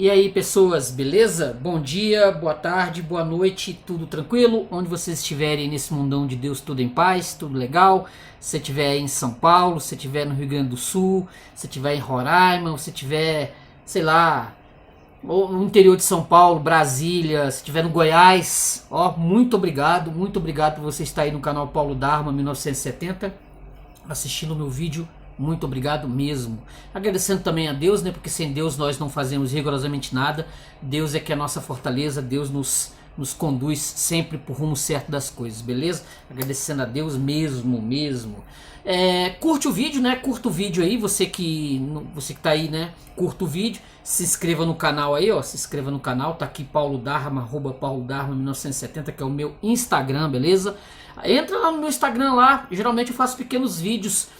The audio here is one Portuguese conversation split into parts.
E aí, pessoas, beleza? Bom dia, boa tarde, boa noite, tudo tranquilo? Onde vocês estiverem nesse mundão de Deus, tudo em paz, tudo legal? Se você estiver em São Paulo, se você estiver no Rio Grande do Sul, se você estiver em Roraima, se você estiver, sei lá, ou no interior de São Paulo, Brasília, se estiver no Goiás, ó, muito obrigado por você estar aí no canal Paulo Dharma 1970, assistindo o meu vídeo. Muito obrigado mesmo. Agradecendo também a Deus, né? Porque sem Deus nós não fazemos rigorosamente nada. Deus é que é a nossa fortaleza. Deus nos conduz sempre pro rumo certo das coisas, beleza? Agradecendo a Deus mesmo. Curte o vídeo, né? Curta o vídeo aí. Você que tá aí, né? Curta o vídeo. Se inscreva no canal aí, ó. Se inscreva no canal. Tá aqui Paulo Dharma, @PauloDharma 1970, que é o meu Instagram, beleza? Entra lá no meu Instagram lá. Geralmente eu faço pequenos vídeos.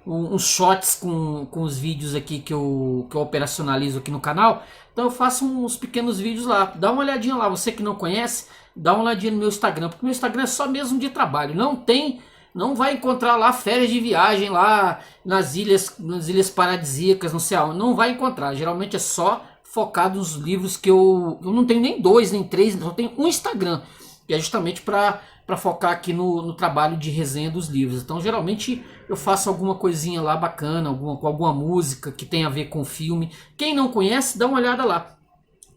Uns shots com os vídeos aqui que eu operacionalizo aqui no canal. Então eu faço uns pequenos vídeos lá. Dá uma olhadinha lá. Você que não conhece, dá uma olhadinha no meu Instagram. Porque meu Instagram é só mesmo de trabalho. Não vai encontrar lá férias de viagem lá nas ilhas paradisíacas, não sei aonde. Não vai encontrar. Geralmente é só focado nos livros que eu não tenho nem dois, nem três. Só tenho um Instagram. Que é justamente para focar aqui no trabalho de resenha dos livros. Então geralmente eu faço alguma coisinha lá bacana, com alguma música que tem a ver com filme. Quem não conhece, dá uma olhada lá.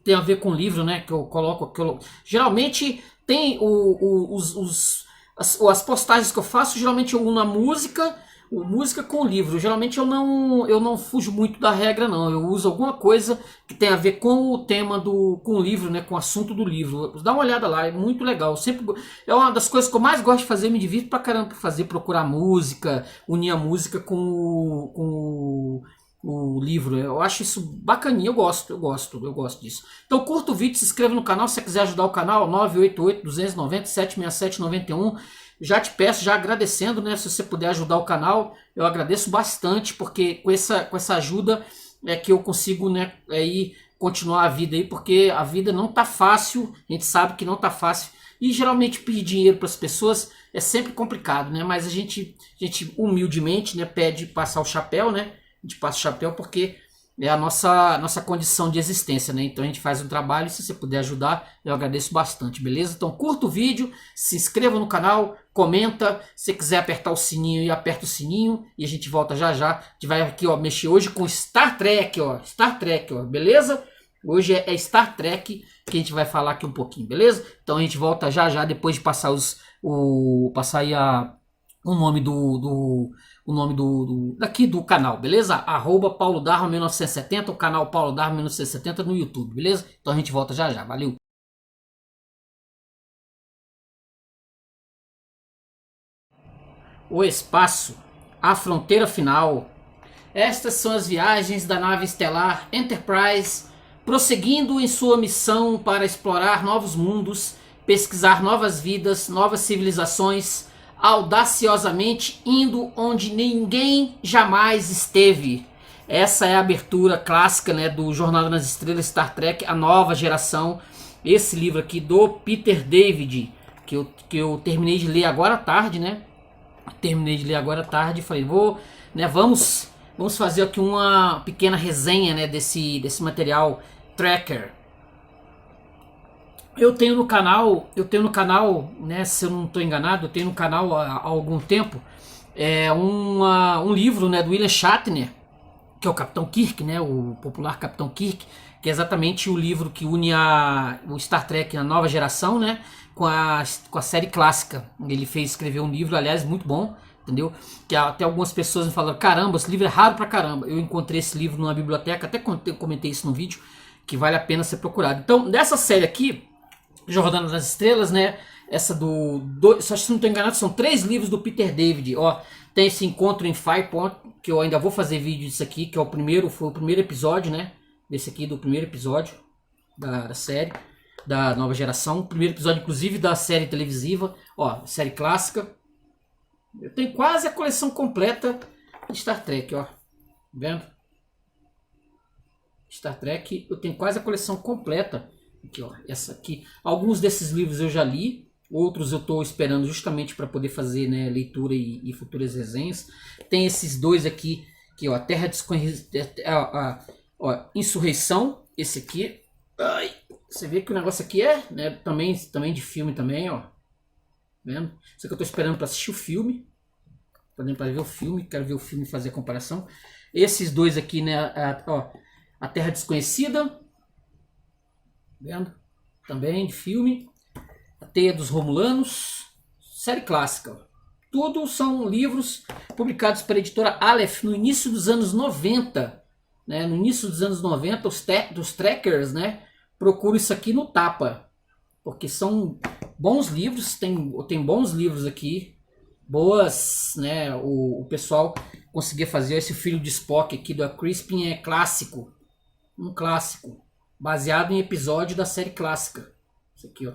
Tem a ver com livro, né? Que eu coloco. Geralmente tem as postagens que eu faço, geralmente eu uno a música com o livro. Geralmente eu não fujo muito da regra, não. Eu uso alguma coisa que tem a ver com o tema com o livro, né? Com o assunto do livro. Dá uma olhada lá, é muito legal. É uma das coisas que eu mais gosto de fazer, me divirto pra caramba fazer, procurar música, unir a música com o livro. Eu acho isso bacaninha, eu gosto disso. Então curta o vídeo, se inscreva no canal se você quiser ajudar o canal, 988-290-767-91. Já te peço, já agradecendo, né? Se você puder ajudar o canal, eu agradeço bastante, porque com essa ajuda é que eu consigo, né, aí continuar a vida aí, porque a vida não tá fácil, a gente sabe que não tá fácil, e geralmente pedir dinheiro para as pessoas é sempre complicado, né? Mas a gente humildemente, né, pede passar o chapéu, né? A gente passa o chapéu porque é a nossa condição de existência, né? Então a gente faz um trabalho e se você puder ajudar, eu agradeço bastante, beleza? Então curta o vídeo, se inscreva no canal, comenta, se quiser apertar o sininho e aperta o sininho e a gente volta já. A gente vai aqui, ó, mexer hoje com Star Trek, ó, beleza? Hoje é Star Trek que a gente vai falar aqui um pouquinho, beleza? Então a gente volta já depois de passar passar aí o nome daqui do canal, beleza? @Paulo Dharma 1970, o canal Paulo Dharma 1970 no YouTube, beleza? Então a gente volta já, valeu! O espaço, a fronteira final. Estas são as viagens da nave estelar Enterprise, prosseguindo em sua missão para explorar novos mundos, pesquisar novas vidas, novas civilizações, audaciosamente indo onde ninguém jamais esteve. Essa é a abertura clássica, né, do Jornada nas Estrelas, Star Trek, a nova geração. Esse livro aqui do Peter David, que eu terminei de ler agora à tarde, né? Falei, vamos fazer aqui uma pequena resenha, né, desse material Tracker. Eu tenho no canal, né, se eu não estou enganado, eu tenho no canal há algum tempo um livro, né, do William Shatner, que é o Capitão Kirk, né, o popular Capitão Kirk, que é exatamente o livro que une o Star Trek na nova geração, né, com a série clássica. Ele escreveu um livro, aliás, muito bom, entendeu? Que até algumas pessoas me falaram, caramba, esse livro é raro pra caramba. Eu encontrei esse livro numa biblioteca, até comentei isso no vídeo, que vale a pena ser procurado. Então, dessa série aqui, Jornada nas Estrelas, né? Essa se não estou enganado, são 3 livros do Peter David. Ó, tem esse Encontro em Firepoint, que eu ainda vou fazer vídeo disso aqui, que foi o primeiro episódio, né? Desse aqui, do primeiro episódio da série, da nova geração. Primeiro episódio, inclusive, da série televisiva. Ó, série clássica. Eu tenho quase a coleção completa de Star Trek, ó. Vendo? Star Trek, eu tenho quase a coleção completa. Aqui, ó, essa aqui. Alguns desses livros eu já li, outros eu estou esperando justamente para poder fazer, né, leitura e futuras resenhas. Tem esses dois aqui, que ó, Ó, Insurreição, esse aqui. Ai, você vê que o negócio aqui é, né, também de filme também, ó. Vendo? Isso aqui eu tô esperando para assistir o filme. Para ver o filme, quero ver o filme e fazer a comparação. Esses dois aqui, né, ó, A Terra Desconhecida. Vendo? Também de filme. A Teia dos Romulanos. Série clássica, ó. Tudo são livros publicados pela editora Aleph no início dos anos 90. Né? No início dos anos 90, os trackers, né, procuram isso aqui no tapa. Porque são bons livros, tem bons livros aqui. Boas, né? O pessoal conseguia fazer esse Filho de Spock aqui do Crispin, é clássico. Um clássico. Baseado em episódio da série clássica. Isso aqui, ó.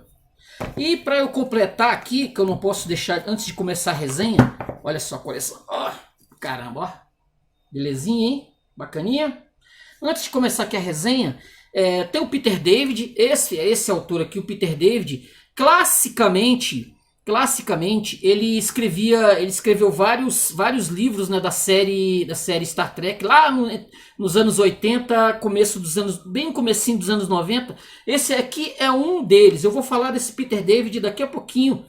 E para eu completar aqui, que eu não posso deixar antes de começar a resenha, olha só a coleção. Ó, caramba, ó. Belezinha, hein? Bacaninha. Antes de começar aqui a resenha, tem o Peter David, esse autor aqui, o Peter David, classicamente ele escreveu vários livros, né, da série Star Trek lá nos anos 80, bem comecinho dos anos 90. Esse aqui é um deles. Eu vou falar desse Peter David daqui a pouquinho,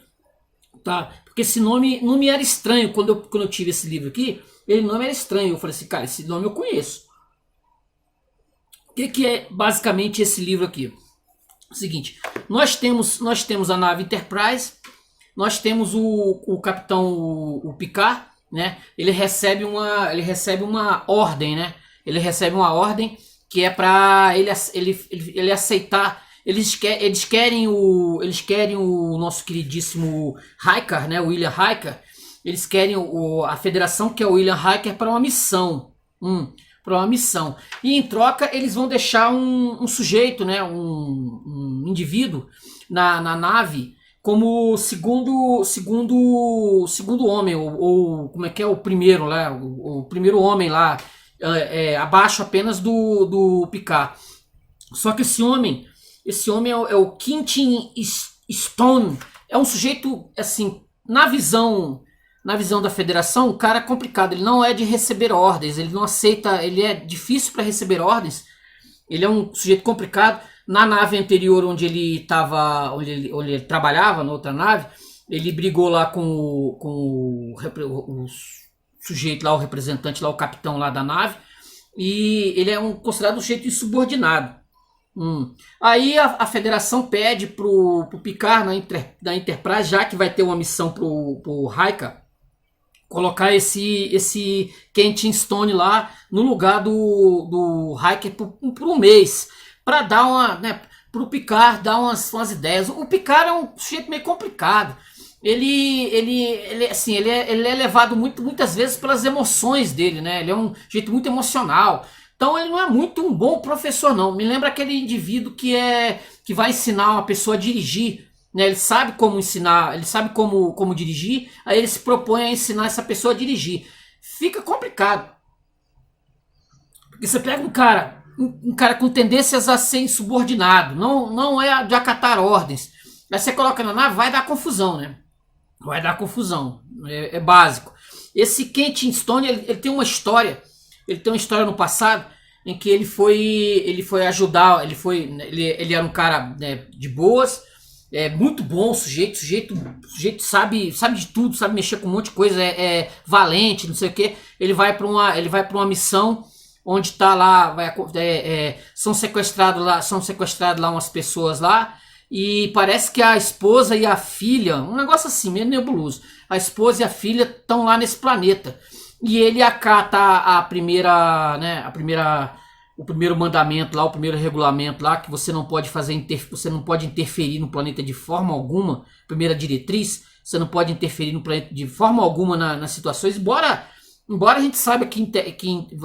tá? Porque esse nome não me era estranho quando eu tive esse livro aqui. Ele não era estranho. Eu falei assim, cara, esse nome eu conheço. O que é basicamente esse livro aqui? O seguinte, nós temos a nave Enterprise. Nós temos o capitão o Picard, né? Ele recebe uma ordem, né? Ele recebe uma ordem que é para ele aceitar. Eles querem o nosso queridíssimo Riker, né? O William Riker. Eles querem a Federação, que é o William Riker, para uma missão. Para uma missão. E em troca eles vão deixar um sujeito, né? Um indivíduo na nave, como segundo homem, ou como é que é o primeiro lá, o primeiro homem lá, abaixo apenas do Picard. Só que esse homem é o Quentin Stone. É um sujeito, assim, na visão da Federação, um cara complicado. Ele não é de receber ordens, ele não aceita, ele é difícil para receber ordens. Ele é um sujeito complicado. Na nave anterior, onde ele trabalhava, na outra nave, ele brigou lá com o sujeito lá, o representante lá, o capitão lá da nave, e ele é considerado um sujeito insubordinado. Aí a Federação pede pro Picard na Enterprise, já que vai ter uma missão pro Riker, colocar esse Quentin Stone lá no lugar do Riker por um mês. Para dar pro Picard dar umas ideias. O Picard é um sujeito meio complicado. Ele é levado muitas vezes pelas emoções dele, né? Ele é um jeito muito emocional. Então ele não é muito um bom professor, não. Me lembra aquele indivíduo que vai ensinar uma pessoa a dirigir, né? Ele sabe como ensinar, ele sabe como dirigir, aí ele se propõe a ensinar essa pessoa a dirigir. Fica complicado. Porque você pega um cara com tendências a ser insubordinado, não é de acatar ordens. Aí você coloca na nave, vai dar confusão, né? Vai dar confusão, é básico. Esse Quentin Stone, ele tem uma história no passado em que ele foi ajudar, ele era um cara, né, de boas, muito bom, sujeito sabe de tudo, sabe mexer com um monte de coisa, valente, não sei o que. Ele vai para uma missão onde tá lá, são sequestrados lá umas pessoas lá, e parece que a esposa e a filha, um negócio assim, meio nebuloso, a esposa e a filha estão lá nesse planeta, e ele acata o primeiro mandamento lá, o primeiro regulamento lá, que você não pode interferir no planeta de forma alguma, primeira diretriz, você não pode interferir no planeta de forma alguma nas situações, embora a gente saiba que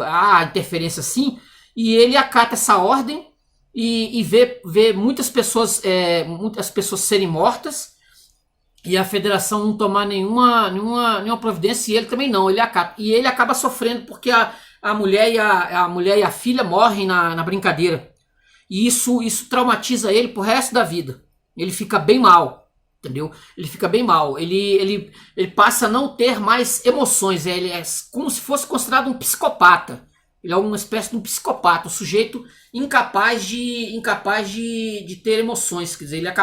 há interferência sim, e ele acata essa ordem e vê muitas pessoas serem mortas, e a Federação não tomar nenhuma providência, e ele também não, ele acata. E ele acaba sofrendo porque a mulher e a filha morrem na brincadeira. E isso traumatiza ele pro resto da vida. Ele fica bem mal. Entendeu? Ele fica bem mal. Ele passa a não ter mais emoções. Ele é como se fosse considerado um psicopata. Ele é uma espécie de um psicopata, um sujeito incapaz de ter emoções. Quer dizer,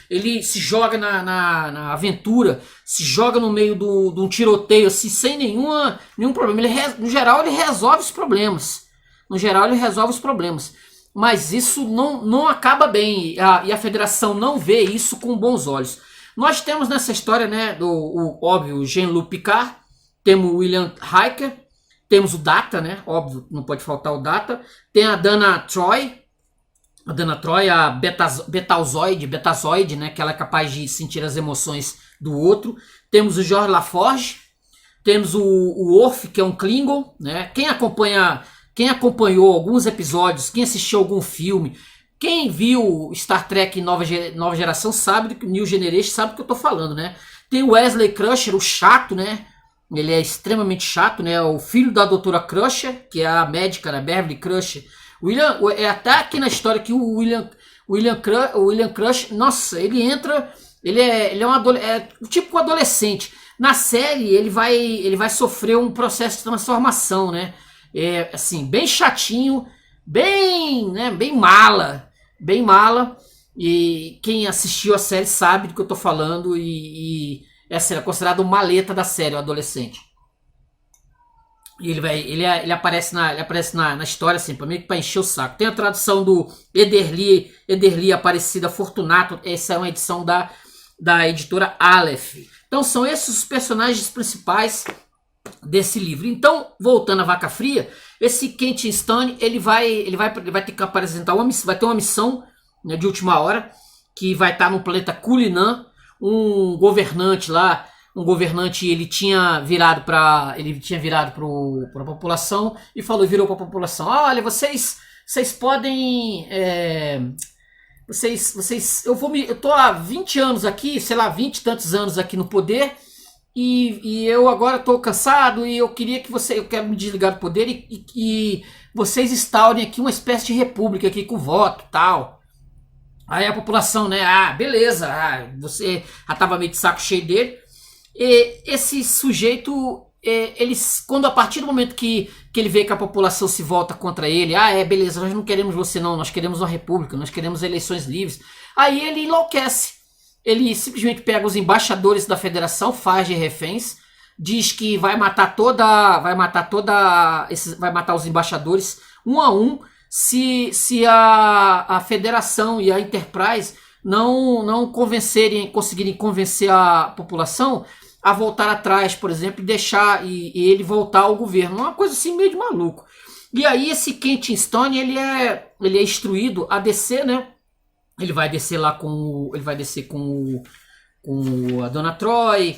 ele se joga na aventura, se joga no meio de um tiroteio assim, sem nenhum problema. No geral, ele resolve os problemas. No geral, ele resolve os problemas. Mas isso não acaba bem. E a federação não vê isso com bons olhos. Nós temos nessa história, né, óbvio, Jean-Luc Picard, temos o William Riker, temos o Data, né, óbvio, não pode faltar o Data, tem a Dana Troy, a Betazoide, né, que ela é capaz de sentir as emoções do outro, temos o George LaForge, temos o Worf, que é um Klingon, né, quem acompanhou alguns episódios, quem assistiu algum filme, quem viu Star Trek Nova Geração sabe, New Generation sabe do que eu tô falando, né? Tem o Wesley Crusher, o chato, né? Ele é extremamente chato, né? O filho da doutora Crusher, que é a médica, né? Beverly Crusher. É até aqui na história que o William Crusher, nossa, ele entra, ele é um típico adolescente. Na série ele vai sofrer um processo de transformação, né? É assim, bem chatinho, bem mala, e quem assistiu a série sabe do que eu tô falando, e essa é considerado uma maleta da série, o adolescente. E ele aparece na história assim, meio que pra encher o saco. Tem a tradução do Ederli Aparecida Fortunato, essa é uma edição da editora Aleph. Então são esses os personagens principais desse livro. Então, voltando à Vaca Fria, esse Quentin Stone, ele vai ter que apresentar vai ter uma missão, né, de última hora, que vai estar no planeta Kulinan. Um governante lá, ele tinha virado para a população e virou para a população: olha, vocês podem, eu tô há 20 anos aqui, sei lá, 20 e tantos anos aqui no poder, e eu agora estou cansado, e eu quero me desligar do poder, e vocês instaurem aqui uma espécie de república aqui com voto, tal. Aí a população, né, beleza, você já estava meio de saco cheio dele. E esse sujeito, quando a partir do momento que ele vê que a população se volta contra ele, beleza, nós não queremos você não, nós queremos uma república, nós queremos eleições livres. Aí ele enlouquece. Ele simplesmente pega os embaixadores da federação, faz de reféns, diz que vai matar os embaixadores um a um, se a federação e a Enterprise não conseguirem convencer a população a voltar atrás, por exemplo, e ele voltar ao governo. Uma coisa assim meio de maluco. E aí esse Quentin Stone, ele é instruído a descer, né? Ele vai descer lá com a Dona Troy,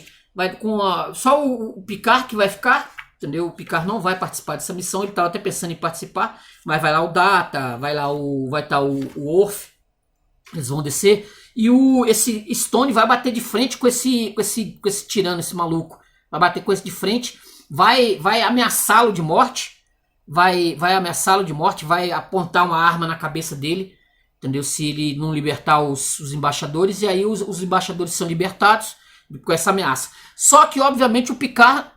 só o Picard que vai ficar, entendeu? O Picard não vai participar dessa missão, ele estava até pensando em participar, mas vai lá o Data, vai estar o Worf, eles vão descer, e esse Stone vai bater de frente com esse tirano, esse maluco, vai bater com esse de frente, vai ameaçá-lo de morte, vai apontar uma arma na cabeça dele, entendeu? Se ele não libertar os embaixadores, e aí os embaixadores são libertados com essa ameaça. Só que, obviamente, o Picard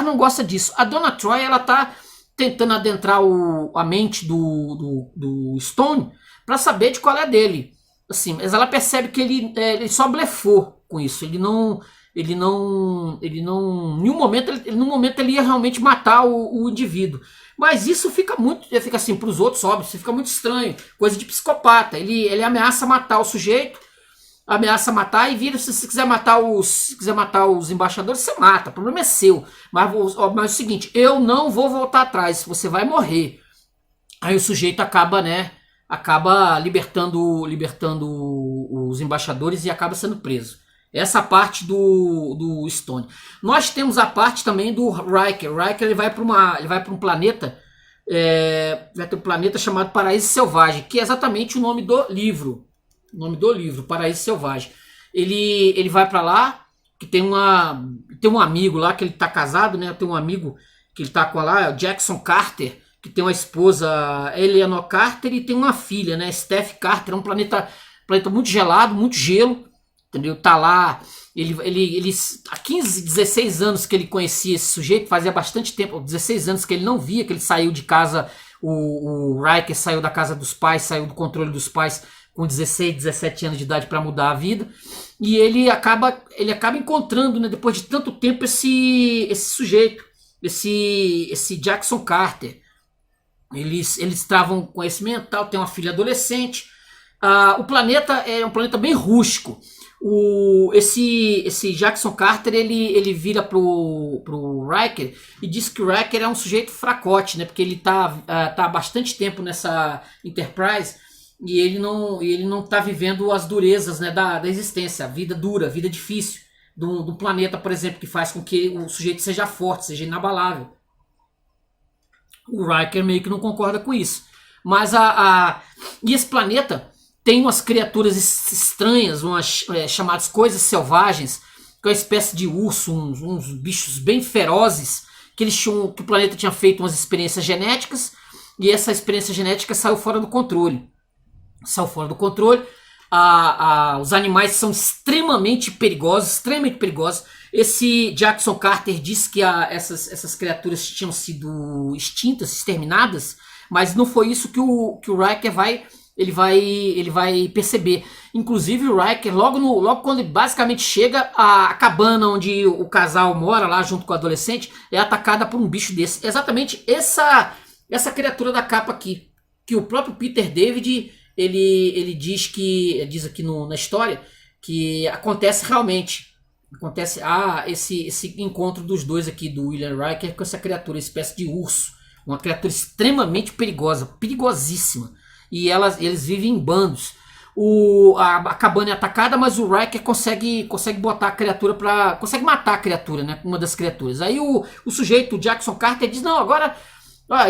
não gosta disso. A Dona Troy, ela tá tentando adentrar a mente do Stone para saber de qual é dele. Assim, mas ela percebe que ele só blefou com isso. Ele não, em nenhum momento ele ia realmente matar o indivíduo. Mas isso fica assim, para os outros, óbvio, isso fica muito estranho, coisa de psicopata. Ele ameaça matar o sujeito, e vira, se você quiser matar os embaixadores, você mata, o problema é seu. Mas é o seguinte, eu não vou voltar atrás, você vai morrer. Aí o sujeito acaba libertando os embaixadores e acaba sendo preso. Essa parte do Stone. Nós temos a parte também do Riker. O Riker, ele vai para um planeta, vai ter um planeta chamado Paraíso Selvagem, que é exatamente o nome do livro. Paraíso Selvagem. Ele vai para lá, que tem um amigo lá que ele tá casado, né? Tem um amigo que ele tá com lá, o Jackson Carter, que tem uma esposa, Eleanor Carter, e tem uma filha, né? Steph Carter. É um planeta muito gelado, muito gelo. entendeu? Tá lá, ele há 15, 16 anos que ele conhecia esse sujeito, fazia bastante tempo, 16 anos que ele não via, que ele saiu de casa, o Riker saiu da casa dos pais, saiu do controle dos pais com 16, 17 anos de idade para mudar a vida, e ele acaba encontrando, né, depois de tanto tempo, esse sujeito, esse Jackson Carter. Eles travam conhecimento, tal, tem uma filha adolescente. O planeta é um planeta bem rústico. Esse Jackson Carter ele vira pro Riker e diz que o Riker é um sujeito fracote, né? Porque ele tá há bastante tempo nessa Enterprise e ele não tá vivendo as durezas, né, da existência, a vida dura, a vida difícil do planeta, por exemplo, que faz com que o sujeito seja forte, seja inabalável. O Riker meio que não concorda com isso. Mas e esse planeta tem umas criaturas estranhas, umas chamadas coisas selvagens, que é uma espécie de urso, uns bichos bem ferozes, que o planeta tinha feito umas experiências genéticas, e essa experiência genética saiu fora do controle. Os animais são extremamente perigosos. Esse Jackson Carter disse que essas criaturas tinham sido extintas, exterminadas, mas não foi isso que o Riker vai perceber. Inclusive o Riker, logo quando ele basicamente chega, a cabana onde o casal mora, lá junto com o adolescente, é atacada por um bicho desse. Exatamente essa criatura da capa aqui, que o próprio Peter David ele diz aqui na história que acontece realmente. Acontece esse encontro dos dois aqui, do William Riker com essa criatura, espécie de urso, uma criatura extremamente perigosa, perigosíssima, e eles vivem em bandos. A cabana é atacada, mas o Riker consegue botar a criatura consegue matar a criatura, né, uma das criaturas. Aí o sujeito, o Jackson Carter, diz: não, agora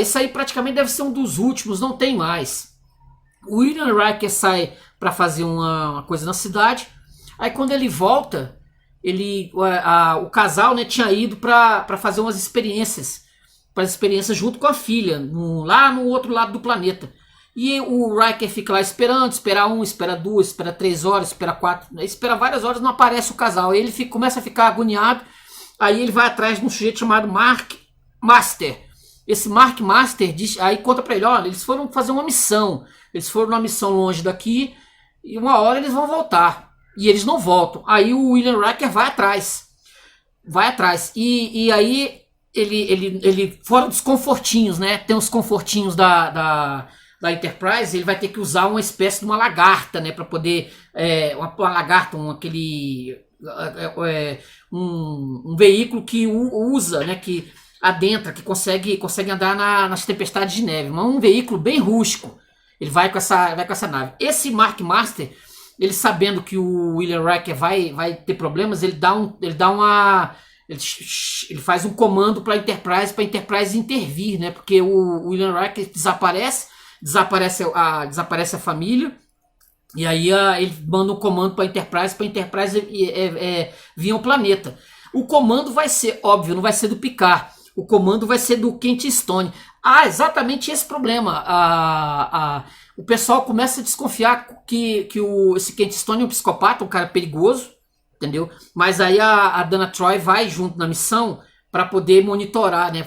isso aí praticamente deve ser um dos últimos, não tem mais. O William Riker sai para fazer uma coisa na cidade. Aí quando ele volta, o casal, né, tinha ido para fazer umas experiências junto com a filha, lá no outro lado do planeta. E o Riker fica lá esperando, espera 1, espera 2, espera 3 horas, espera 4, espera várias horas, não aparece o casal. Aí ele começa a ficar agoniado. Aí ele vai atrás de um sujeito chamado Mark Master. Esse Mark Master aí conta para ele: olha, eles foram fazer uma missão. Eles foram numa missão longe daqui e uma hora eles vão voltar. E eles não voltam. Aí o William Riker vai atrás. E aí ele fora dos confortinhos, né? Tem os confortinhos da Enterprise. Ele vai ter que usar uma espécie de uma lagarta, né? Para poder uma lagarta, um veículo que usa, né? Que adentra, que consegue andar nas tempestades de neve. Mas um veículo bem rústico. Ele vai com essa nave. Esse Mark Master, ele sabendo que o William Riker vai ter problemas, ele faz um comando para a Enterprise intervir, né? Porque o William Riker desaparece a família, e aí ele manda um comando para a Enterprise vir ao planeta. O comando vai ser, óbvio, não vai ser do Picard. O comando vai ser do Kent Stone. Exatamente esse problema. O pessoal começa a desconfiar que esse Kent Stone é um psicopata, um cara perigoso, entendeu? Mas aí a Dana Troy vai junto na missão para poder monitorar, né?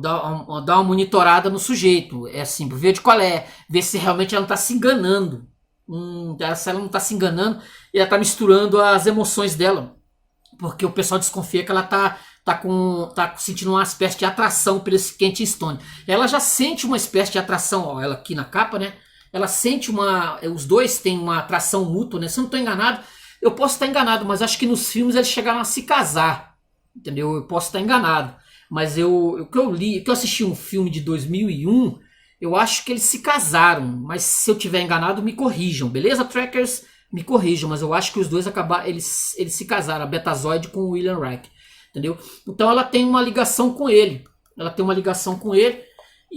Dar uma monitorada no sujeito. É assim, ver de qual é, ver se realmente ela não está se enganando. Se ela não está se enganando, ela está misturando as emoções dela. Porque o pessoal desconfia que ela tá sentindo uma espécie de atração por esse Kent Stone. Ela já sente uma espécie de atração, ela aqui na capa, né? Ela sente os dois têm uma atração mútua, né? Se eu não estou enganado, eu posso estar enganado, mas acho que nos filmes eles chegaram a se casar, entendeu? Eu posso estar enganado, mas o que eu assisti um filme de 2001, eu acho que eles se casaram, mas se eu tiver enganado, me corrijam, beleza, trackers? Me corrijam, mas eu acho que os dois eles se casaram, a Betazoid com o William Riker, entendeu? Então ela tem uma ligação com ele.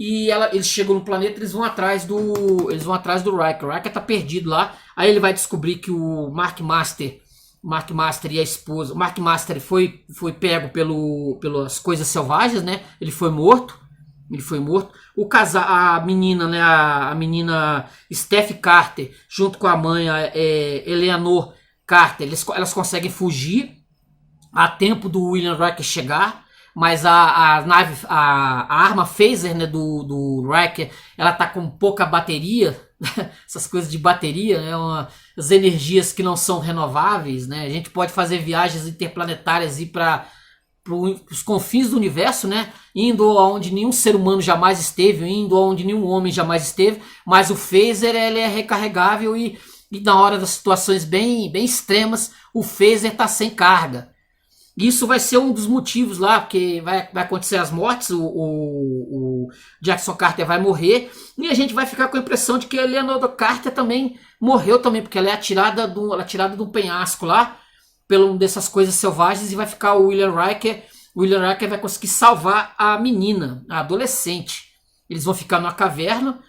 E eles chegam no planeta, eles vão atrás do Riker. O Riker tá perdido lá. Aí ele vai descobrir que o Mark Master e a esposa, o Mark Master foi pego pelas coisas selvagens, né? Ele foi morto. A menina, né? A menina Steph Carter, junto com a mãe Eleanor, Carter, elas conseguem fugir a tempo do William Riker chegar, mas a nave, a arma phaser, né, do Riker, ela tá com pouca bateria, essas coisas de bateria, né, as energias que não são renováveis, né, a gente pode fazer viagens interplanetárias e ir para os confins do universo, né, indo aonde nenhum ser humano jamais esteve, indo aonde nenhum homem jamais esteve, mas o phaser ele é recarregável e na hora das situações bem extremas, o phaser tá sem carga. Isso vai ser um dos motivos lá, porque vai acontecer as mortes, o Jackson Carter vai morrer, e a gente vai ficar com a impressão de que a Leonora Carter também morreu também, porque ela é atirada de um penhasco lá, por uma dessas coisas selvagens, e vai ficar o William Riker. O William Riker vai conseguir salvar a menina, a adolescente. Eles vão ficar numa caverna,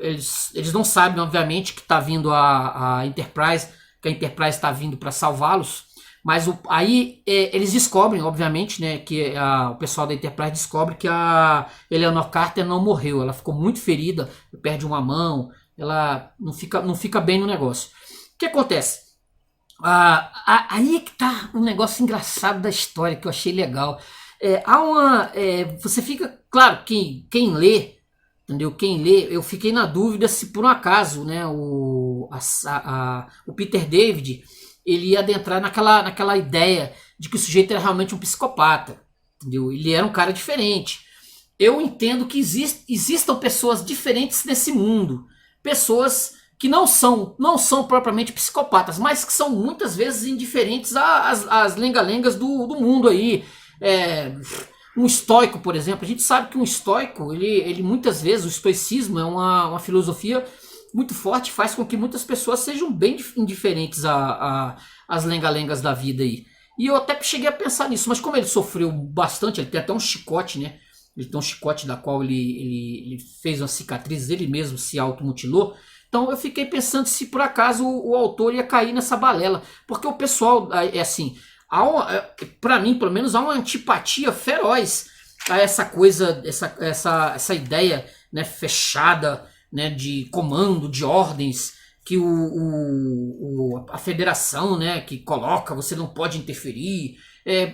eles não sabem, obviamente, que está vindo a Enterprise, que a Enterprise está vindo para salvá-los. Mas aí eles descobrem, obviamente, né, que o pessoal da Enterprise descobre que a Eleanor Carter não morreu. Ela ficou muito ferida, perde uma mão, ela não fica bem no negócio. O que acontece? Aí é que tá um negócio engraçado da história que eu achei legal. Você fica, claro, quem lê, entendeu? Quem lê, eu fiquei na dúvida se por um acaso, né, o Peter David ele ia adentrar naquela ideia de que o sujeito era realmente um psicopata, entendeu? Ele era um cara diferente. Eu entendo que existam pessoas diferentes nesse mundo, pessoas que não são propriamente psicopatas, mas que são muitas vezes indiferentes às lenga-lengas do mundo aí. Um estoico, por exemplo, a gente sabe que um estoico, ele muitas vezes, o estoicismo é uma filosofia muito forte, faz com que muitas pessoas sejam bem indiferentes às lenga-lengas da vida aí. E eu até cheguei a pensar nisso, mas como ele sofreu bastante, ele tem até um chicote, né? Ele tem um chicote da qual ele fez uma cicatriz, ele mesmo se automutilou. Então eu fiquei pensando se por acaso o autor ia cair nessa balela, porque o pessoal, assim, para mim pelo menos há uma antipatia feroz a essa coisa, essa ideia, né, fechada, né, de comando, de ordens que a federação, né, que coloca, você não pode interferir.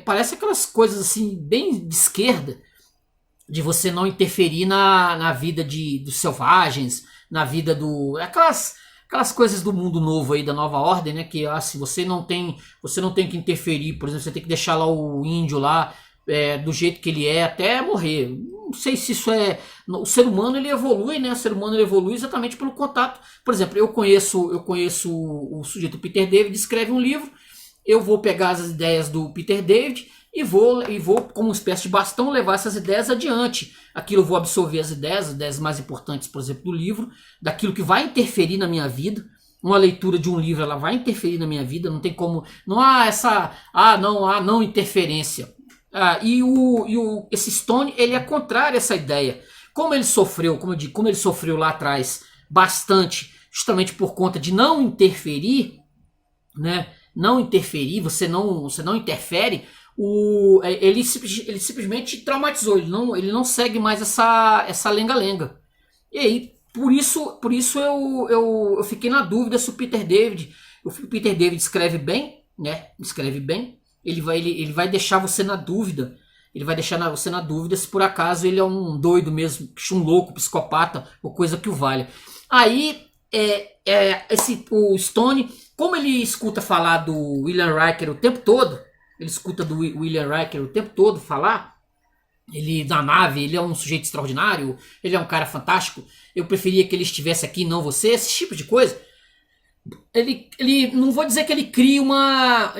Parece aquelas coisas assim bem de esquerda, de você não interferir na vida dos selvagens, na vida aquelas coisas do mundo novo aí, da nova ordem, né, que assim, você não tem que interferir, por exemplo, você tem que deixar lá o índio lá do jeito que ele é até morrer. Não sei se isso o ser humano ele evolui, né? O ser humano ele evolui exatamente pelo contato. Por exemplo, eu conheço o sujeito Peter David, escreve um livro, eu vou pegar as ideias do Peter David e vou como uma espécie de bastão levar essas ideias adiante. Aquilo eu vou absorver as ideias mais importantes, por exemplo, do livro, daquilo que vai interferir na minha vida. Uma leitura de um livro, ela vai interferir na minha vida, não tem como, não há não interferência. Esse Stone, ele é contrário a essa ideia. Como ele sofreu, como eu digo, como ele sofreu lá atrás bastante, justamente por conta de não interferir, né? Não interferir, você não interfere, ele simplesmente traumatizou, ele não segue mais essa lenga-lenga. E aí, por isso eu fiquei na dúvida se o Peter David escreve bem, né? Escreve bem. Ele vai deixar você na dúvida. Ele vai deixar você na dúvida se por acaso ele é um doido mesmo, um louco, psicopata, ou coisa que o valha. Aí, o Stone, como ele escuta falar do William Riker o tempo todo, falar, ele na nave, ele é um sujeito extraordinário, ele é um cara fantástico, eu preferia que ele estivesse aqui e não você, esse tipo de coisa. Ele não vou dizer que ele cria uma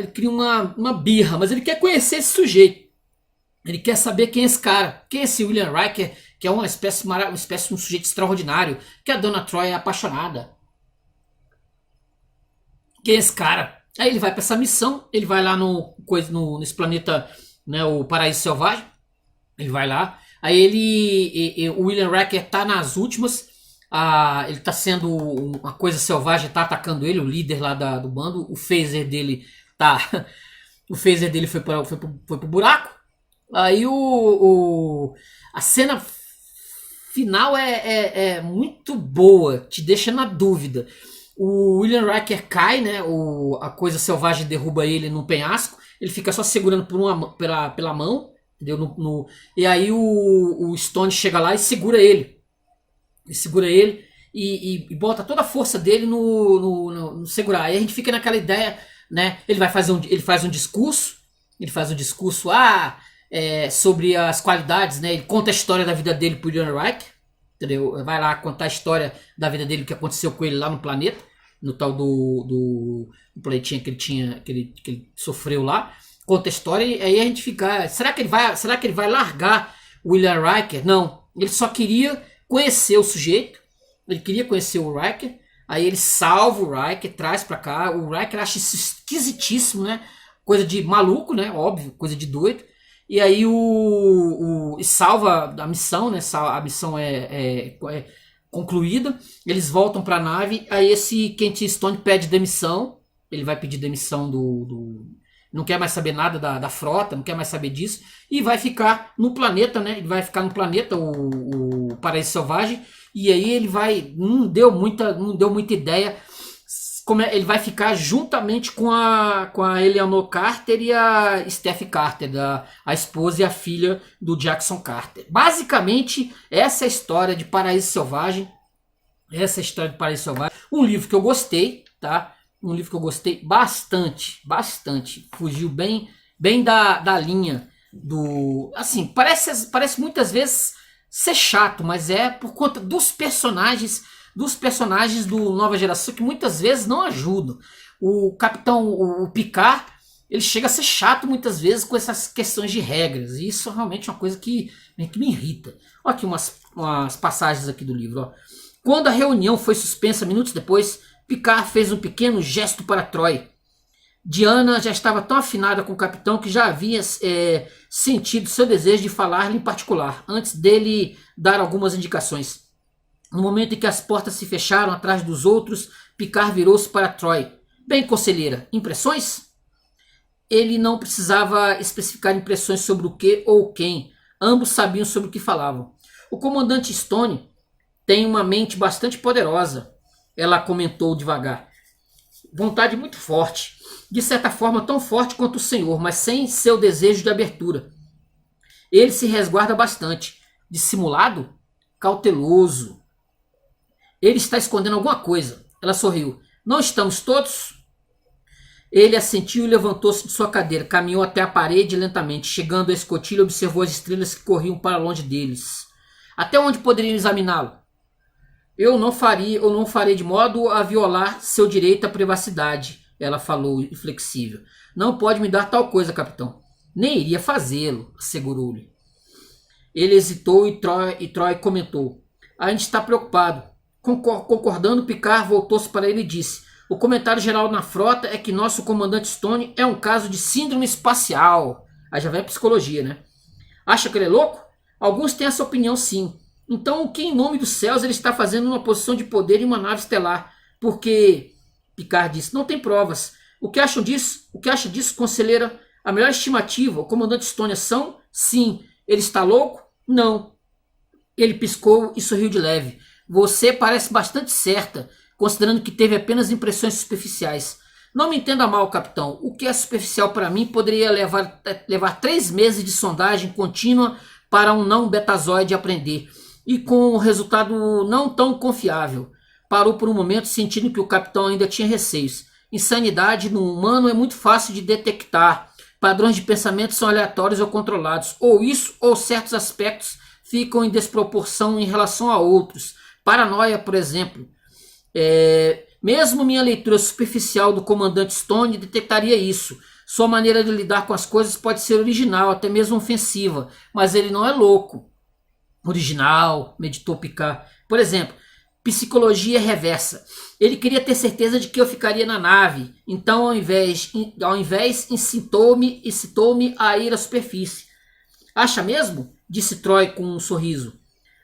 birra, mas ele quer conhecer esse sujeito. Ele quer saber quem é esse cara, quem é esse William Riker, que é uma espécie de um sujeito extraordinário, que a Dona Troy é apaixonada. Quem é esse cara? Aí ele vai para essa missão, ele vai lá nesse planeta, né, o Paraíso Selvagem. Ele vai lá, aí o William Riker tá nas últimas. Ele tá sendo uma coisa selvagem, tá atacando ele, o líder lá do bando. O phaser dele foi pro buraco. Aí a cena final é muito boa, te deixa na dúvida. O William Riker cai, né? A coisa selvagem derruba ele num penhasco. Ele fica só segurando pela mão, entendeu? E aí o Stone chega lá e segura ele. E bota toda a força dele no segurar. Aí a gente fica naquela ideia, né? Ele faz um discurso. Ele faz um discurso sobre as qualidades, né? Ele conta a história da vida dele pro William Riker. Entendeu? Vai lá contar a história da vida dele, o que aconteceu com ele lá no planeta, no tal do planetinha que ele sofreu lá. Conta a história e aí a gente fica, será que ele vai largar o William Riker? Não, ele só queria conhecer o sujeito, ele queria conhecer o Riker, aí ele salva o Riker, traz pra cá, o Riker acha isso esquisitíssimo, né? Coisa de maluco, né? Óbvio, coisa de doido. E aí salva a missão, né? A missão é concluída. Eles voltam para a nave. Aí esse Kent Stone pede demissão. Ele vai pedir demissão não quer mais saber nada da frota, não quer mais saber disso. E vai ficar no planeta, né? Ele vai ficar no planeta, o Paraíso Selvagem. E aí ele não deu muita ideia. Ele vai ficar juntamente com a Eleanor Carter e a Steph Carter, a esposa e a filha do Jackson Carter. Basicamente, essa é a história de Paraíso Selvagem. Um livro que eu gostei, tá? Um livro que eu gostei bastante. Fugiu bem da linha do... Assim, parece muitas vezes ser chato, mas é por conta dos personagens do Nova Geração que muitas vezes não ajudam. O Picard, ele chega a ser chato muitas vezes com essas questões de regras. E isso é realmente uma coisa que me irrita. Olha aqui umas passagens aqui do livro. Ó. Quando a reunião foi suspensa minutos depois, Picard fez um pequeno gesto para Troy. Diana já estava tão afinada com o capitão que já havia sentido seu desejo de falar-lhe em particular, antes dele dar algumas indicações. No momento em que as portas se fecharam atrás dos outros, Picard virou-se para Troy. Bem, conselheira, impressões? Ele não precisava especificar impressões sobre o que ou quem. Ambos sabiam sobre o que falavam. O comandante Stone tem uma mente bastante poderosa, ela comentou devagar. Vontade muito forte. De certa forma tão forte quanto o senhor, mas sem seu desejo de abertura. Ele se resguarda bastante. Dissimulado? Cauteloso. Ele está escondendo alguma coisa. Ela sorriu. Não estamos todos? Ele assentiu e levantou-se de sua cadeira. Caminhou até a parede lentamente. Chegando à escotilha, observou as estrelas que corriam para longe deles. Até onde poderiam examiná-lo? Eu não farei de modo a violar seu direito à privacidade. Ela falou inflexível. Não pode me dar tal coisa, capitão. Nem iria fazê-lo, assegurou-lhe. Ele hesitou e Troy comentou. A gente está preocupado. Concordando, Picard voltou-se para ele e disse: o comentário geral na frota é que nosso comandante Stone é um caso de síndrome espacial. Aí já vem a psicologia, né? Acha que ele é louco? Alguns têm essa opinião, sim. Então, o que em nome dos céus ele está fazendo numa posição de poder em uma nave estelar? Porque, Picard disse, não tem provas. O que acha disso, conselheira? A melhor estimativa, o comandante Stone é são? Sim. Ele está louco? Não. Ele piscou e sorriu de leve. Você parece bastante certa, considerando que teve apenas impressões superficiais. Não me entenda mal, capitão. O que é superficial para mim poderia levar 3 meses de sondagem contínua para um não betazoide aprender. E com um resultado não tão confiável. Parou por um momento, sentindo que o capitão ainda tinha receios. Insanidade no humano é muito fácil de detectar. Padrões de pensamento são aleatórios ou controlados. Ou isso, ou certos aspectos ficam em desproporção em relação a outros. Paranoia, por exemplo. Mesmo minha leitura superficial do comandante Stone detectaria isso. Sua maneira de lidar com as coisas pode ser original, até mesmo ofensiva, mas ele não é louco. Original, meditou Picard. Por exemplo, psicologia reversa. Ele queria ter certeza de que eu ficaria na nave, então ao invés incitou-me a ir à superfície. Acha mesmo? Disse Troy com um sorriso.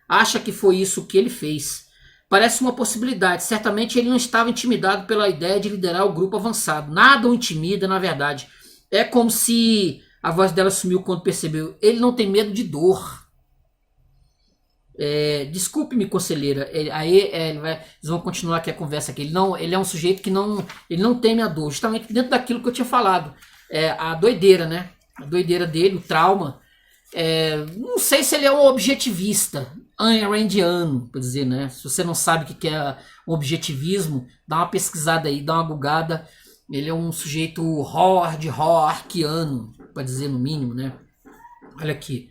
Acha que foi isso que ele fez. Parece uma possibilidade. Certamente ele não estava intimidado pela ideia de liderar o grupo avançado. Nada o intimida, na verdade. É como se... A voz dela sumiu quando percebeu. Ele não tem medo de dor. Desculpe-me, conselheira. Eles vão continuar aqui a conversa aqui. Ele é um sujeito que ele não teme a dor, justamente dentro daquilo que eu tinha falado. A doideira, né? A doideira dele, o trauma. Não sei se ele é um objetivista, randiano, por dizer, né? Se você não sabe o que é um objetivismo, dá uma pesquisada aí, dá uma googada. Ele é um sujeito hierarquiano, para dizer no mínimo, né? Olha aqui.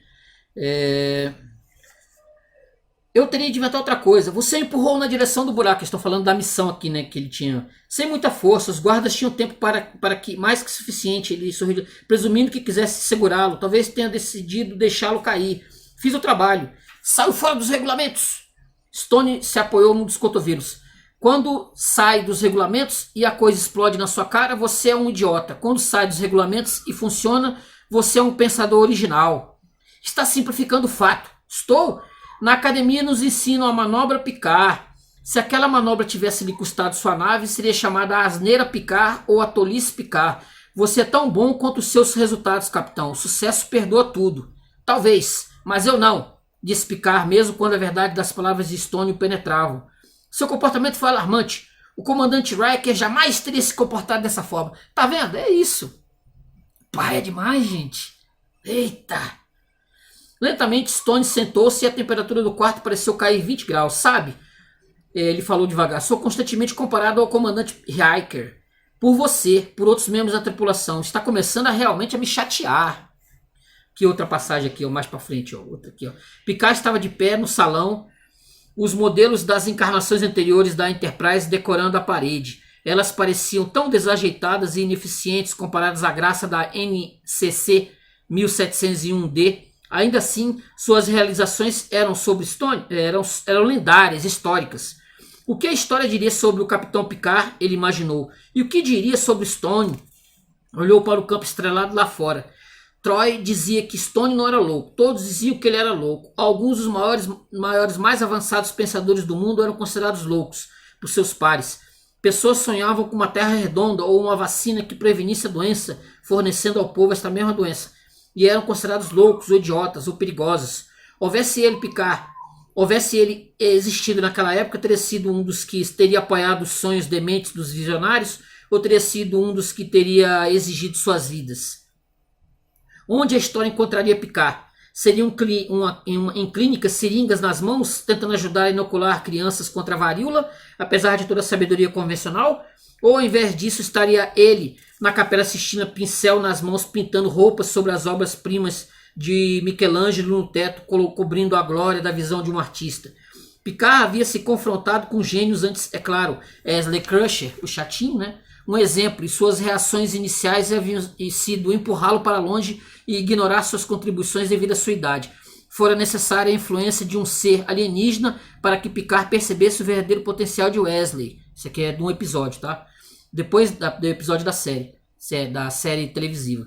Eu teria de inventar outra coisa. Você empurrou na direção do buraco. Estou falando da missão aqui, né? Que ele tinha. Sem muita força. Os guardas tinham tempo para que mais que suficiente. Ele sorriu, presumindo que quisesse segurá-lo. Talvez tenha decidido deixá-lo cair. Fiz o trabalho. Saiu fora dos regulamentos. Stone se apoiou num dos cotovelos. Quando sai dos regulamentos e a coisa explode na sua cara, você é um idiota. Quando sai dos regulamentos e funciona, você é um pensador original. Está simplificando o fato. Estou. Na academia nos ensinam a manobra Picard. Se aquela manobra tivesse lhe custado sua nave, seria chamada asneira Picard ou a tolice Picard. Você é tão bom quanto os seus resultados, capitão. O sucesso perdoa tudo. Talvez, mas eu não, disse Picard, mesmo quando a verdade das palavras de Stone o penetravam. Seu comportamento foi alarmante. O comandante Riker jamais teria se comportado dessa forma. Tá vendo? É isso. Pai, é demais, gente. Eita. Lentamente, Stone sentou-se e a temperatura do quarto pareceu cair 20 graus. Sabe? Ele falou devagar. Sou constantemente comparado ao comandante Riker. Por você, por outros membros da tripulação. Está começando realmente a me chatear. Que outra passagem aqui, ó, mais para frente. Ó, outra aqui, ó. Picard estava de pé no salão. Os modelos das encarnações anteriores da Enterprise decorando a parede. Elas pareciam tão desajeitadas e ineficientes comparadas à graça da NCC 1701D. Ainda assim, suas realizações eram sobre Stone, eram lendárias, históricas. O que a história diria sobre o Capitão Picard, ele imaginou. E o que diria sobre Stone? Olhou para o campo estrelado lá fora. Troy dizia que Stone não era louco. Todos diziam que ele era louco. Alguns dos maiores, mais avançados pensadores do mundo eram considerados loucos por seus pares. Pessoas sonhavam com uma terra redonda ou uma vacina que prevenisse a doença, fornecendo ao povo esta mesma doença. E eram considerados loucos, ou idiotas, ou perigosos. Houvesse ele existido naquela época, teria sido um dos que teria apoiado os sonhos dementes dos visionários, ou teria sido um dos que teria exigido suas vidas. Onde a história encontraria Picard? Seria em clínicas, seringas nas mãos, tentando ajudar a inocular crianças contra a varíola, apesar de toda a sabedoria convencional? Ou ao invés disso estaria ele na Capela Sistina, pincel nas mãos, pintando roupas sobre as obras-primas de Michelangelo no teto, cobrindo a glória da visão de um artista? Picard havia se confrontado com gênios antes, é claro, Wesley Crusher, o chatinho, né? Um exemplo, e suas reações iniciais haviam sido empurrá-lo para longe e ignorar suas contribuições devido à sua idade. Fora necessária a influência de um ser alienígena para que Picard percebesse o verdadeiro potencial de Wesley. Isso aqui é de um episódio, tá? Depois do episódio da série televisiva.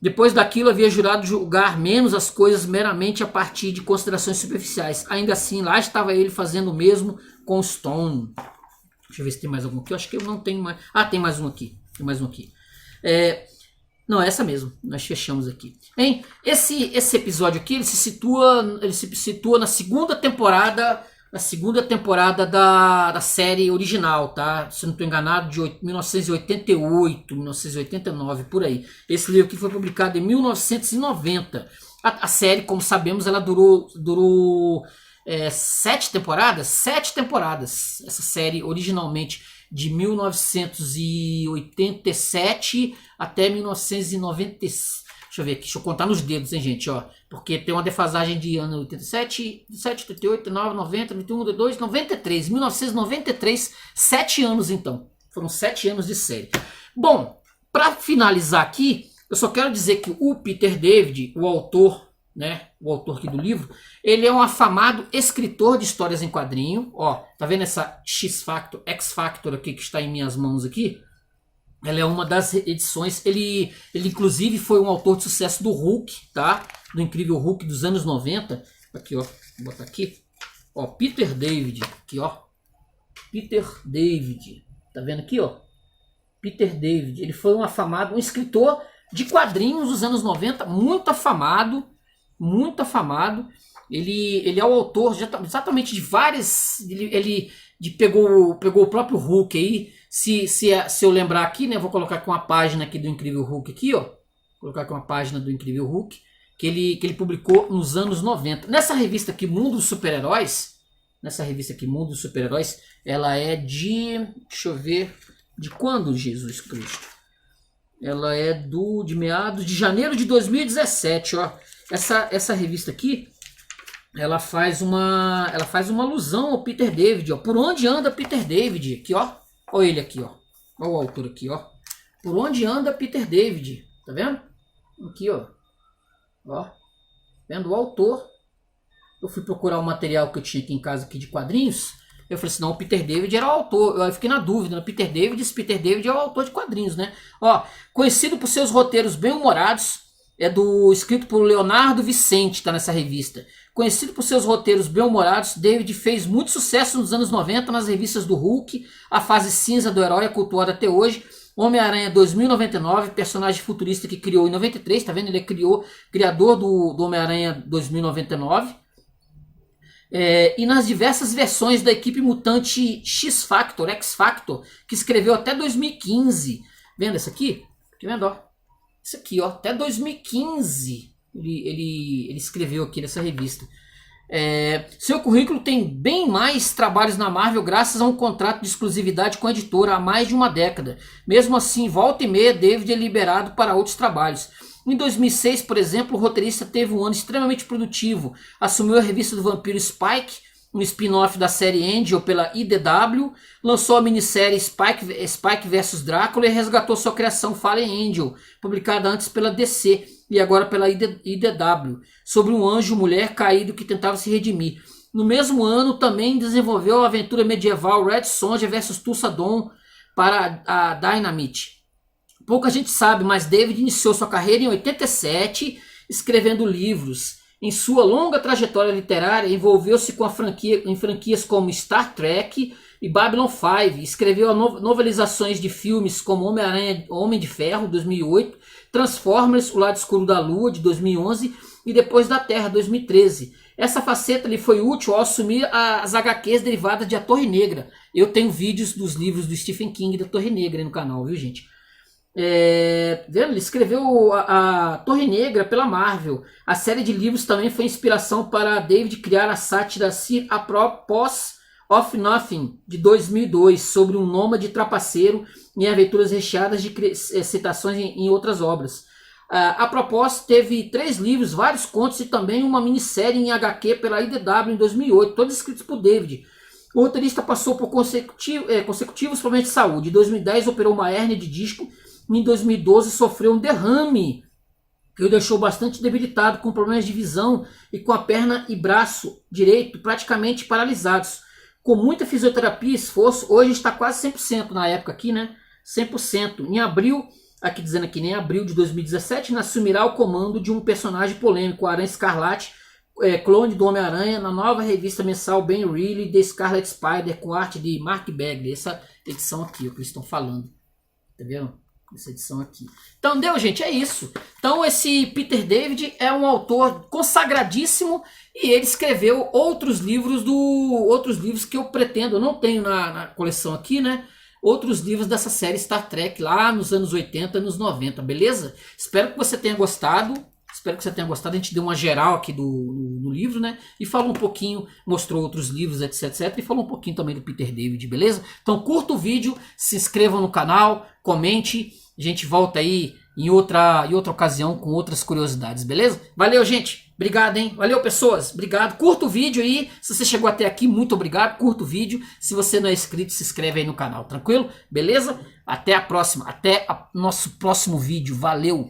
Depois daquilo havia jurado julgar menos as coisas meramente a partir de considerações superficiais. Ainda assim, lá estava ele fazendo o mesmo com Stone. Deixa eu ver se tem mais algum aqui. Eu acho que eu não tenho mais. Ah, tem mais um aqui. Não, é essa mesmo. Nós fechamos aqui. Hein? Esse episódio aqui, ele se situa na segunda temporada. Na segunda temporada da série original, tá? Se eu não estou enganado, de 1988, 1989, por aí. Esse livro aqui foi publicado em 1990. A série, como sabemos, ela durou 7 temporadas? 7 temporadas. Essa série originalmente de 1987 até 1996. Deixa eu ver aqui, deixa eu contar nos dedos, hein, gente, ó. Porque tem uma defasagem de ano 87, 88, 89, 90, 91, 92, 93. 1993, 7 anos então. Foram 7 anos de série. Bom, para finalizar aqui, eu só quero dizer que o Peter David, o autor, né, o autor aqui do livro, ele é um afamado escritor de histórias em quadrinho. Ó, tá vendo essa X-Factor aqui que está em minhas mãos aqui? Ela é uma das edições. Ele inclusive foi um autor de sucesso do Hulk, tá? Do incrível Hulk dos anos 90. Aqui, ó. Vou botar aqui. Ó, Peter David. Aqui, ó. Peter David. Tá vendo aqui, ó? Peter David. Ele foi um escritor de quadrinhos dos anos 90. Muito afamado. Muito afamado. ele é o autor exatamente de várias... Pegou o próprio Hulk aí. Se eu lembrar aqui, né? Vou colocar aqui uma página aqui do Incrível Hulk aqui, ó. Vou colocar aqui uma página do Incrível Hulk que ele publicou nos anos 90. Nessa revista aqui, Mundo dos Super-Heróis, ela é de... Deixa eu ver... De quando, Jesus Cristo? Ela é de meados de janeiro de 2017, ó. Essa revista aqui, ela faz uma alusão ao Peter David, ó. Por onde anda Peter David? Aqui, ó. Olha ele aqui, ó. Olha o autor aqui, ó. Por onde anda Peter David? Tá vendo? Aqui, ó. Ó. Vendo o autor. Eu fui procurar o material que eu tinha aqui em casa aqui de quadrinhos. Eu falei assim, não, o Peter David era o autor. Eu fiquei na dúvida, né? Peter David é o autor de quadrinhos, né? Ó, conhecido por seus roteiros bem-humorados, escrito por Leonardo Vicente, tá nessa revista. Conhecido por seus roteiros bem-humorados, David fez muito sucesso nos anos 90 nas revistas do Hulk, A Fase Cinza do Herói, cultuada até hoje, Homem-Aranha 2099, personagem futurista que criou em 93, tá vendo? Ele é criador do Homem-Aranha 2099. E nas diversas versões da equipe mutante X-Factor, X-Factor, que escreveu até 2015. Vendo essa aqui? Tá vendo, ó? Isso aqui, ó, até 2015 ele escreveu aqui nessa revista. Seu currículo tem bem mais trabalhos na Marvel graças a um contrato de exclusividade com a editora há mais de uma década. Mesmo assim, volta e meia, David é liberado para outros trabalhos. Em 2006, por exemplo, o roteirista teve um ano extremamente produtivo. Assumiu a revista do vampiro Spike, um spin-off da série Angel pela IDW, lançou a minissérie Spike vs Drácula e resgatou sua criação Fallen Angel, publicada antes pela DC e agora pela IDW, sobre um anjo-mulher caído que tentava se redimir. No mesmo ano, também desenvolveu a aventura medieval Red Sonja vs Tulsa Dawn para a Dynamite. Pouca gente sabe, mas David iniciou sua carreira em 87, escrevendo livros. Em sua longa trajetória literária, envolveu-se em franquias como Star Trek e Babylon 5. Escreveu novelizações de filmes como Homem-Aranha, Homem de Ferro, 2008, Transformers, O Lado Escuro da Lua, de 2011 e Depois da Terra, 2013. Essa faceta lhe foi útil ao assumir as HQs derivadas de A Torre Negra. Eu tenho vídeos dos livros do Stephen King da Torre Negra aí no canal, viu, gente? Ele escreveu a Torre Negra pela Marvel. A série de livros também foi inspiração para David criar a sátira Sir Apropos of Nothing, de 2002, sobre um nômade trapaceiro em aventuras recheadas de citações em outras obras. A propósito, teve 3 livros, vários contos e também uma minissérie em HQ pela IDW em 2008, todos escritos por David. O roteirista passou por consecutivos problemas de saúde. Em 2010 operou uma hérnia de disco. Em 2012 sofreu um derrame que o deixou bastante debilitado, com problemas de visão e com a perna e braço direito praticamente paralisados. Com muita fisioterapia e esforço, hoje está quase 100%, na época aqui, né? 100%. Em abril, aqui dizendo aqui, em abril de 2017, assumirá o comando de um personagem polêmico, o Aranha Escarlate, clone do Homem-Aranha, na nova revista mensal Ben Reilly, The Scarlet Spider, com arte de Mark Bagley. Essa edição aqui, o que eles estão falando. Tá vendo? Essa edição aqui. Então, deu, gente, é isso. Então, esse Peter David é um autor consagradíssimo e ele escreveu outros livros que eu pretendo, eu não tenho na coleção aqui, né? Outros livros dessa série Star Trek lá nos anos 80 e nos 90, beleza? Espero que você tenha gostado. A gente deu uma geral aqui do livro, né? E falou um pouquinho, mostrou outros livros, etc. E falou um pouquinho também do Peter David, beleza? Então curta o vídeo, se inscreva no canal, comente. A gente volta aí em outra ocasião com outras curiosidades, beleza? Valeu, gente. Obrigado, hein? Valeu, pessoas. Obrigado. Curta o vídeo aí. Se você chegou até aqui, muito obrigado. Curta o vídeo. Se você não é inscrito, se inscreve aí no canal, tranquilo? Beleza? Até a próxima. Até o nosso próximo vídeo. Valeu!